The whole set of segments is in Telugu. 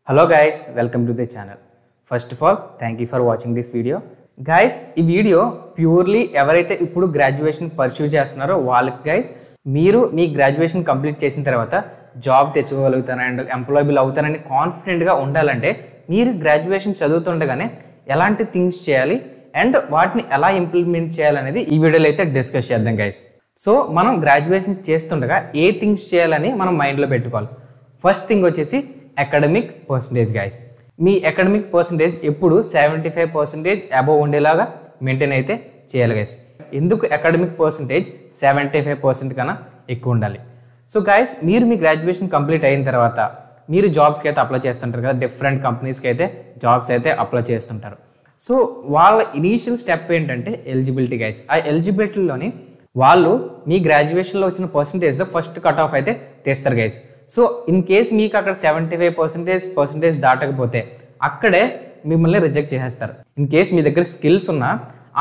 Hello guys, welcome to the channel. First of all, thank you for watching this video. Guys, ఈ వీడియో ప్యూర్లీ ఎవరైతే ఇప్పుడు గ్రాడ్యుయేషన్ పర్స్యూ చేస్తున్నారో వాళ్ళకి గైస్ మీరు మీ గ్రాడ్యుయేషన్ కంప్లీట్ చేసిన తర్వాత జాబ్ తెచ్చుకోగలుగుతారు అండ్ ఎంప్లాయబుల్ అవుతారని కాన్ఫిడెంట్గా ఉండాలంటే మీరు గ్రాడ్యుయేషన్ చదువుతుండగానే ఎలాంటి థింగ్స్ చేయాలి అండ్ వాటిని ఎలా ఇంప్లిమెంట్ చేయాలనేది ఈ వీడియోలో అయితే డిస్కస్ చేద్దాం గైస్. సో మనం గ్రాడ్యుయేషన్ చేస్తుండగా ఏ థింగ్స్ చేయాలని మనం మైండ్లో పెట్టుకోవాలి. ఫస్ట్ థింగ్ వచ్చేసి అకాడమిక్ పర్సంటేజ్ గైస్. మీ అకాడమిక్ పర్సంటేజ్ ఎప్పుడు 75% అబోవ్ ఉండేలాగా మెయింటైన్ అయితే చేయాలి గైస్. ఎందుకు అకాడమిక్ పర్సంటేజ్ 75% కన్నా ఎక్కువ ఉండాలి? సో గైస్, మీరు మీ గ్రాడ్యుయేషన్ కంప్లీట్ అయిన తర్వాత మీరు జాబ్స్కి అయితే అప్లై చేస్తుంటారు కదా, డిఫరెంట్ కంపెనీస్కి అయితే జాబ్స్ అయితే అప్లై చేస్తుంటారు. సో వాళ్ళ ఇనీషియల్ స్టెప్ ఏంటంటే ఎలిజిబిలిటీ గైస్. ఆ ఎలిజిబిలిటీలోని వాళ్ళు మీ గ్రాడ్యుయేషన్లో వచ్చిన పర్సంటేజ్తో ఫస్ట్ కట్ ఆఫ్ అయితే తీస్తారు గైస్. సో ఇన్ కేస్ మీకు అక్కడ 75% దాటకపోతే అక్కడే మిమ్మల్ని రిజెక్ట్ చేసేస్తారు. ఇన్ కేస్ మీ దగ్గర స్కిల్స్ ఉన్నా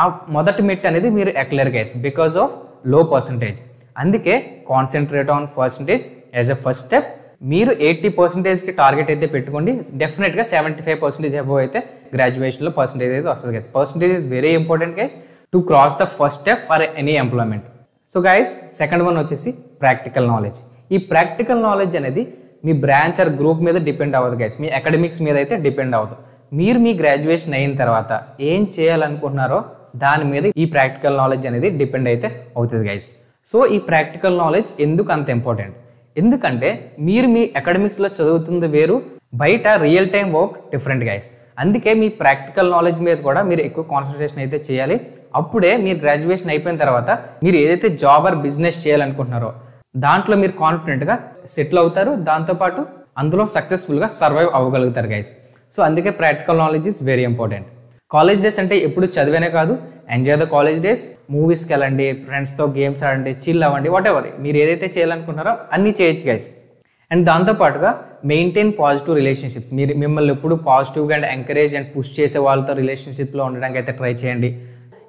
ఆ మొదటి మెట్ అనేది మీరు ఎక్కలేరు గైస్ బికాస్ ఆఫ్ లో పర్సంటేజ్. అందుకే concentrate on percentage as a first step. మీరు 80%కి టార్గెట్ అయితే పెట్టుకోండి. డెఫినెట్గా 75% అబోవ్ అయితే గ్రాడ్యుయేషన్లో పర్సంటేజ్ అయితే వస్తుంది guys. Percentage is very important guys to cross the first step for any employment. So guys, second one వచ్చేసి ప్రాక్టికల్ నాలెడ్జ్. ఈ ప్రాక్టికల్ నాలెడ్జ్ అనేది మీ బ్రాంచ్ ఆర్ గ్రూప్ మీద డిపెండ్ అవ్వదు గైస్, మీ అకాడమిక్స్ మీద అయితే డిపెండ్ అవ్వదు. మీరు మీ గ్రాడ్యుయేషన్ అయిన తర్వాత ఏం చేయాలనుకుంటున్నారో దాని మీద ఈ ప్రాక్టికల్ నాలెడ్జ్ అనేది డిపెండ్ అయితే అవుతుంది గైస్. సో ఈ ప్రాక్టికల్ నాలెడ్జ్ ఎందుకు అంత ఇంపార్టెంట్? ఎందుకంటే మీరు మీ అకాడమిక్స్లో చదువుతుంది వేరు, బయట real time work different guys. అందుకే మీ ప్రాక్టికల్ నాలెడ్జ్ మీద కూడా మీరు ఎక్కువ కాన్సన్ట్రేషన్ అయితే చేయాలి. అప్పుడే మీరు గ్రాడ్యుయేషన్ అయిపోయిన తర్వాత మీరు ఏదైతే జాబ్ ఆర్ బిజినెస్ చేయాలనుకుంటున్నారో దాంట్లో మీరు కాన్ఫిడెంట్గా సెటిల్ అవుతారు, దాంతోపాటు అందులో సక్సెస్ఫుల్గా సర్వైవ్ అవ్వగలుగుతారు గైస్. సో అందుకే practical knowledge is very important. College days అంటే ఎప్పుడు చదివేనే కాదు, ఎంజాయ్ ద కాలేజ్ డేస్. మూవీస్కి వెళ్ళండి, ఫ్రెండ్స్తో గేమ్స్ ఆడండి, చిల్ అవ్వండి, వాట్ ఎవర్ మీరు ఏదైతే చేయాలనుకుంటున్నారో అన్నీ చేయొచ్చు గైస్. అండ్ దాంతోపాటుగా మెయింటైన్ పాజిటివ్ రిలేషన్షిప్స్. మీరు మిమ్మల్ని ఎప్పుడు పాజిటివ్గా అండ్ ఎంకరేజ్ అండ్ పుష్ చేసే వాళ్ళతో రిలేషన్షిప్లో ఉండడానికి అయితే ట్రై చేయండి.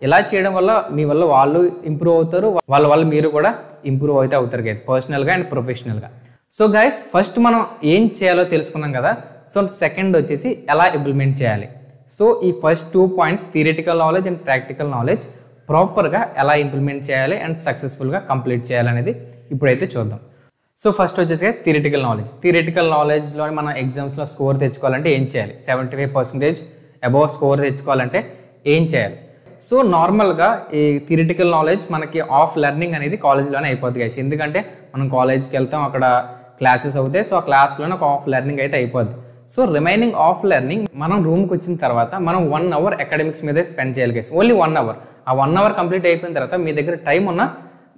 ఇలా చేయడం వల్ల మీ వల్ల వాళ్ళు ఇంప్రూవ్ అవుతారు, వాళ్ళ మీరు కూడా ఇంప్రూవ్ అయితే అవుతారు గైస్, పర్సనల్గా అండ్ ప్రొఫెషనల్గా. సో గైస్, ఫస్ట్ మనం ఏం చేయాలో తెలుసుకున్నాం కదా. సో సెకండ్ వచ్చేసి ఎలా ఇంప్లిమెంట్ చేయాలి. సో ఈ first 2 points theoretical knowledge and practical knowledge ప్రాపర్గా ఎలా ఇంప్లిమెంట్ చేయాలి అండ్ సక్సెస్ఫుల్గా కంప్లీట్ చేయాలనేది ఇప్పుడైతే చూద్దాం. సో ఫస్ట్ వచ్చేసి థియరిటికల్ నాలెడ్జ్. థియరిటికల్ నాలెడ్జ్లో మన ఎగ్జామ్స్లో స్కోర్ తెచ్చుకోవాలంటే ఏం చేయాలి? 75% అబోవ్ స్కోర్ తెచ్చుకోవాలంటే ఏం చేయాలి? సో నార్మల్గా ఈ థియరిటికల్ నాలెడ్జ్ మనకి ఆఫ్ లెర్నింగ్ అనేది కాలేజ్లోనే అయిపోద్ది గైస్. ఎందుకంటే మనం కాలేజ్కి వెళ్తాం, అక్కడ క్లాసెస్ అవుతాయి. సో ఆ క్లాస్లోనే ఒక ఆఫ్ లెర్నింగ్ అయితే అయిపోద్ది. సో రిమైనింగ్ ఆఫ్ లెర్నింగ్ మనం రూమ్కి వచ్చిన తర్వాత మనం 1 అవర్ అకాడమిక్స్ మీదే స్పెండ్ చేయాలి గైస్. Only 1 hour. ఆ 1 అవర్ కంప్లీట్ అయిపోయిన తర్వాత మీ దగ్గర టైం ఉన్నా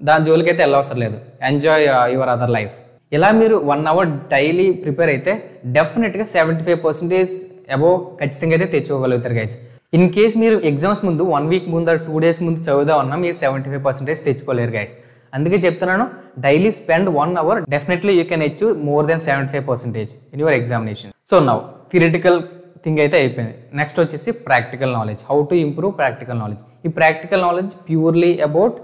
దాని జోలికి అయితే వెళ్ళవసరం లేదు. Enjoy your other life. ఇలా మీరు 1 అవర్ డైలీ ప్రిపేర్ అయితే డెఫినెట్గా 75% అబోవ్ ఖచ్చితంగా అయితే తెచ్చుకోగలుగుతారు గైస్. ఇన్ కేస్ మీరు ఎగ్జామ్స్ ముందు 1 వీక్ ముందు 2 డేస్ ముందు చదువుదామన్నా మీరు 75% తెచ్చుకోలేరు గైస్. అందుకే చెప్తున్నాను, daily spend 1 hour, definitely you can achieve more than 75% in your examination. So now theoretical thing అయితే అయిపోయింది. నెక్స్ట్ వచ్చేసి practical knowledge. How to improve practical knowledge. ఈ practical knowledge purely about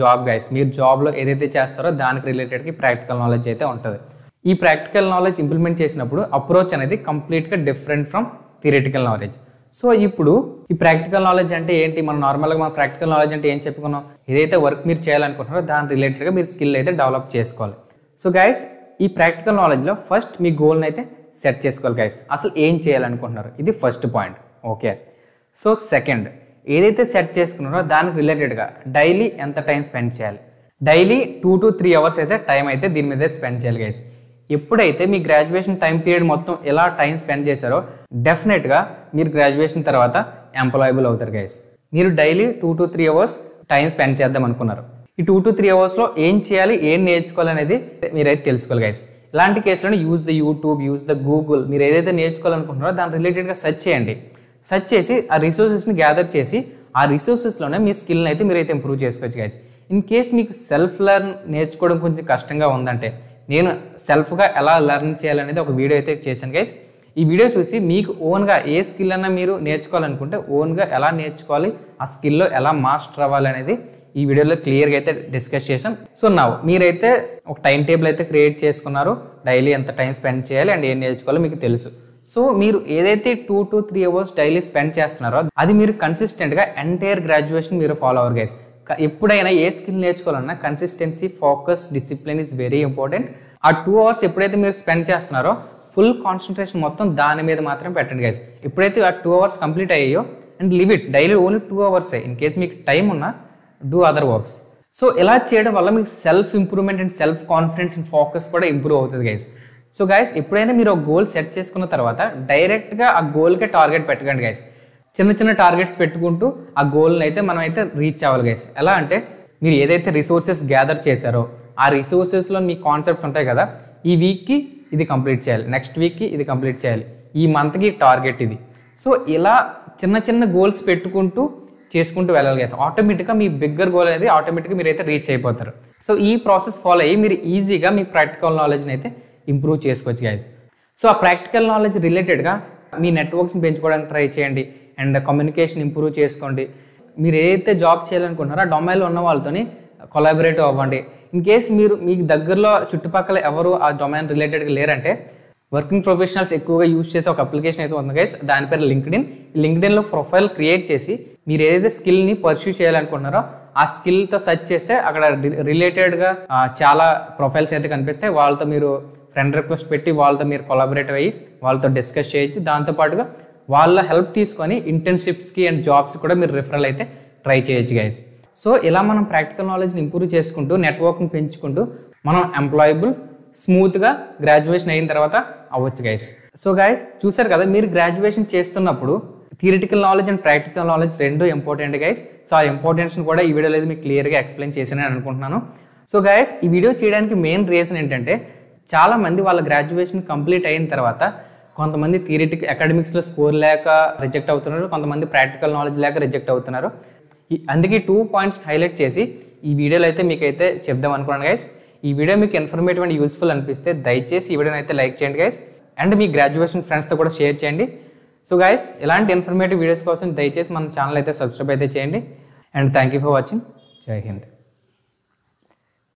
job guys. మీరు జాబ్లో ఏదైతే చేస్తారో దానికి రిలేటెడ్కి ప్రాక్టికల్ నాలెడ్జ్ అయితే ఉంటుంది. ఈ ప్రాక్టికల్ నాలెడ్జ్ ఇంప్లిమెంట్ చేసినప్పుడు అప్రోచ్ అనేది కంప్లీట్గా different from theoretical knowledge. So ఇప్పుడు ఈ ప్రాక్టికల్ నాలెడ్జ్ అంటే ఏంటి? మనం నార్మల్గా మన ప్రాక్టికల్ నాలెడ్జ్ అంటే ఏం చెప్పుకున్నాం? ఏదైతే వర్క్ మీరు చేయాలనుకుంటున్నారో దాని రిలేటెడ్గా మీరు స్కిల్ అయితే డెవలప్ చేసుకోవాలి. సో గైస్, ఈ ప్రాక్టికల్ నాలెడ్జ్లో ఫస్ట్ మీ గోల్ని అయితే సెట్ చేసుకోవాలి గైస్. అసలు ఏం చేయాలనుకుంటున్నారు, ఇది first point. Okay. So second, ఏదైతే సెట్ చేసుకున్నారో దానికి రిలేటెడ్గా డైలీ ఎంత టైం స్పెండ్ చేయాలి? డైలీ 2 to 3 అవర్స్ అయితే టైం అయితే దీని మీద స్పెండ్ చేయాలి గైస్. ఎప్పుడైతే మీ గ్రాడ్యుయేషన్ టైం పీరియడ్ మొత్తం ఎలా టైం స్పెండ్ చేశారో డెఫినెట్గా మీరు గ్రాడ్యుయేషన్ తర్వాత ఎంప్లాయబుల్ అవుతారు గైస్. మీరు daily 2 to 3 hours time spend చేద్దాం అనుకున్నారు. ఈ 2 to 3 అవర్స్లో ఏం చేయాలి, ఏం నేర్చుకోవాలి అనేది మీరైతే తెలుసుకోవాలి గైస్. ఇలాంటి కేసులో use the YouTube, use the Google. మీరు ఏదైతే నేర్చుకోవాలనుకుంటున్నారో దాని రిలేటెడ్గా సెర్చ్ చేయండి. సెర్చ్ చేసి ఆ రిసోర్సెస్ని గ్యాదర్ చేసి ఆ రిసోర్సెస్లోనే మీ స్కిల్ని అయితే మీరైతే ఇంప్రూవ్ చేసుకోవచ్చు గైస్. ఇన్ కేస్ మీకు సెల్ఫ్ లెర్న్ నేర్చుకోవడం కొంచెం కష్టంగా ఉందంటే నేను సెల్ఫ్గా ఎలా లెర్న్ చేయాలనేది ఒక వీడియో అయితే చేశాను గైస్. ఈ వీడియో చూసి మీకు ఓన్గా ఏ స్కిల్ అన్నా మీరు నేర్చుకోవాలనుకుంటే ఓన్గా ఎలా నేర్చుకోవాలి, ఆ స్కిల్లో ఎలా మాస్టర్ అవ్వాలి అనేది ఈ వీడియోలో క్లియర్గా అయితే డిస్కస్ చేసాం. సో నా మీరైతే ఒక టైం టేబుల్ అయితే క్రియేట్ చేసుకున్నారు, డైలీ ఎంత టైం స్పెండ్ చేయాలి అండ్ ఏం నేర్చుకోవాలో మీకు తెలుసు. సో మీరు ఏదైతే 2 to 3 అవర్స్ డైలీ స్పెండ్ చేస్తున్నారో అది మీరు కన్సిస్టెంట్గా ఎంటైర్ గ్రాడ్యుయేషన్ మీరు ఫాలో అవర్ గైస్. ఎప్పుడైనా ఏ స్కిల్ నేర్చుకోవాలన్నా consistency, focus, discipline is very important. ఆ 2 అవర్స్ ఎప్పుడైతే మీరు స్పెండ్ చేస్తున్నారో ఫుల్ కాన్సన్ట్రేషన్ మొత్తం దాని మీద మాత్రం పెట్టండి గైస్. ఎప్పుడైతే ఆ 2 అవర్స్ కంప్లీట్ అయ్యాయో and live it daily only 2 అవర్సే. ఇన్ కేస్ మీకు టైం ఉన్నా డూ అదర్ వర్క్స్. సో ఇలా చేయడం వల్ల మీకు self improvement and self confidence and focus కూడా ఇంప్రూవ్ అవుతుంది గైస్. సో గైస్ ఎప్పుడైనా మీరు ఒక గోల్ సెట్ చేసుకున్న తర్వాత డైరెక్ట్గా ఆ గోల్కే టార్గెట్ పెట్టకండి గైస్. చిన్న చిన్న టార్గెట్స్ పెట్టుకుంటూ ఆ గోల్ని అయితే మనం అయితే రీచ్ అవ్వాలి గైస్. ఎలా అంటే మీరు ఏదైతే రిసోర్సెస్ గ్యాదర్ చేశారో ఆ రిసోర్సెస్లో మీ కాన్సెప్ట్స్ ఉంటాయి కదా, ఈ వీక్కి ఇది కంప్లీట్ చేయాలి, నెక్స్ట్ వీక్కి ఇది కంప్లీట్ చేయాలి, ఈ మంత్కి టార్గెట్ ఇది. సో ఇలా చిన్న చిన్న గోల్స్ పెట్టుకుంటూ చేసుకుంటూ వెళ్ళాలి గైస్. ఆటోమేటిక్గా మీ బిగ్గర్ గోల్ అనేది ఆటోమేటిక్గా మీరు అయితే రీచ్ అయిపోతారు. సో ఈ ప్రాసెస్ ఫాలో అయ్యి మీరు ఈజీగా మీ ప్రాక్టికల్ నాలెడ్జ్ని అయితే ఇంప్రూవ్ చేసుకోవచ్చు గైస్. సో ఆ ప్రాక్టికల్ నాలెడ్జ్ రిలేటెడ్గా మీ నెట్వర్క్స్ని పెంచుకోవడానికి ట్రై చేయండి అండ్ కమ్యూనికేషన్ ఇంప్రూవ్ చేసుకోండి. మీరు ఏదైతే జాబ్ చేయాలనుకుంటున్నారో ఆ డొమైన్లో ఉన్న వాళ్ళతోని కొలాబరేటివ్ అవ్వండి. ఇన్ కేస్ మీరు మీకు దగ్గరలో చుట్టుపక్కల ఎవరు ఆ డొమైన్ రిలేటెడ్గా లేరంటే వర్కింగ్ ప్రొఫెషనల్స్ ఎక్కువగా యూజ్ చేసే ఒక అప్లికేషన్ అయితే ఉంది గైస్, దాని పేరు లింక్డ్ఇన్. లింక్డ్ఇన్లో ప్రొఫైల్ క్రియేట్ చేసి మీరు ఏదైతే స్కిల్ని పర్స్యూ చేయాలనుకుంటున్నారో ఆ స్కిల్తో సెర్చ్ చేస్తే అక్కడ రిలేటెడ్గా చాలా ప్రొఫైల్స్ అయితే కనిపిస్తాయి. వాళ్ళతో మీరు ఫ్రెండ్ రిక్వెస్ట్ పెట్టి వాళ్ళతో మీరు కొలాబరేటివ్ అయ్యి వాళ్ళతో డిస్కస్ చేయొచ్చు. దాంతోపాటుగా వాళ్ళ హెల్ప్ తీసుకొని ఇంటర్న్షిప్స్కి అండ్ జాబ్స్ కూడా మీరు రిఫరల్ అయితే ట్రై చేయొచ్చు గైస్. సో ఇలా మనం ప్రాక్టికల్ నాలెడ్జ్ని ఇంప్రూవ్ చేసుకుంటూ నెట్వర్క్ని పెంచుకుంటూ మనం ఎంప్లాయబుల్ స్మూత్గా గ్రాడ్యుయేషన్ అయిన తర్వాత అవ్వచ్చు గైస్. సో గైస్ చూసారు కదా, మీరు గ్రాడ్యుయేషన్ చేస్తున్నప్పుడు theoretical knowledge and practical knowledge రెండు ఇంపార్టెంట్ గైస్. సో ఆ ఇంపార్టెన్స్ని కూడా ఈ వీడియోలో మీకు క్లియర్గా ఎక్స్ప్లెయిన్ చేశానని అనుకుంటున్నాను. సో గైస్ ఈ వీడియో చేయడానికి మెయిన్ రీజన్ ఏంటంటే చాలామంది వాళ్ళ గ్రాడ్యుయేషన్ కంప్లీట్ అయిన తర్వాత కొంతమంది థియరిటికల్ అకాడమిక్స్లో స్కోర్ లేక రిజెక్ట్ అవుతున్నారు, కొంతమంది ప్రాక్టికల్ నాలెడ్జ్ లేక రిజెక్ట్ అవుతున్నారు. అందుకే 2 పాయింట్స్ హైలైట్ చేసి ఈ వీడియోలో అయితే మీకైతే చెప్దాం అనుకున్నాను గైస్. ఈ వీడియో మీకు ఇన్ఫర్మేటివ్ అండ్ యూస్ఫుల్ అనిపిస్తే దయచేసి ఈ వీడియోని అయితే లైక్ చేయండి గైస్ అండ్ మీ గ్రాడ్యుయేషన్ ఫ్రెండ్స్తో కూడా షేర్ చేయండి. సో గైస్ ఇలాంటి ఇన్ఫర్మేటివ్ వీడియోస్ కోసం దయచేసి మన ఛానల్ అయితే సబ్స్క్రైబ్ అయితే చేయండి and thank you for watching. జై హింద్.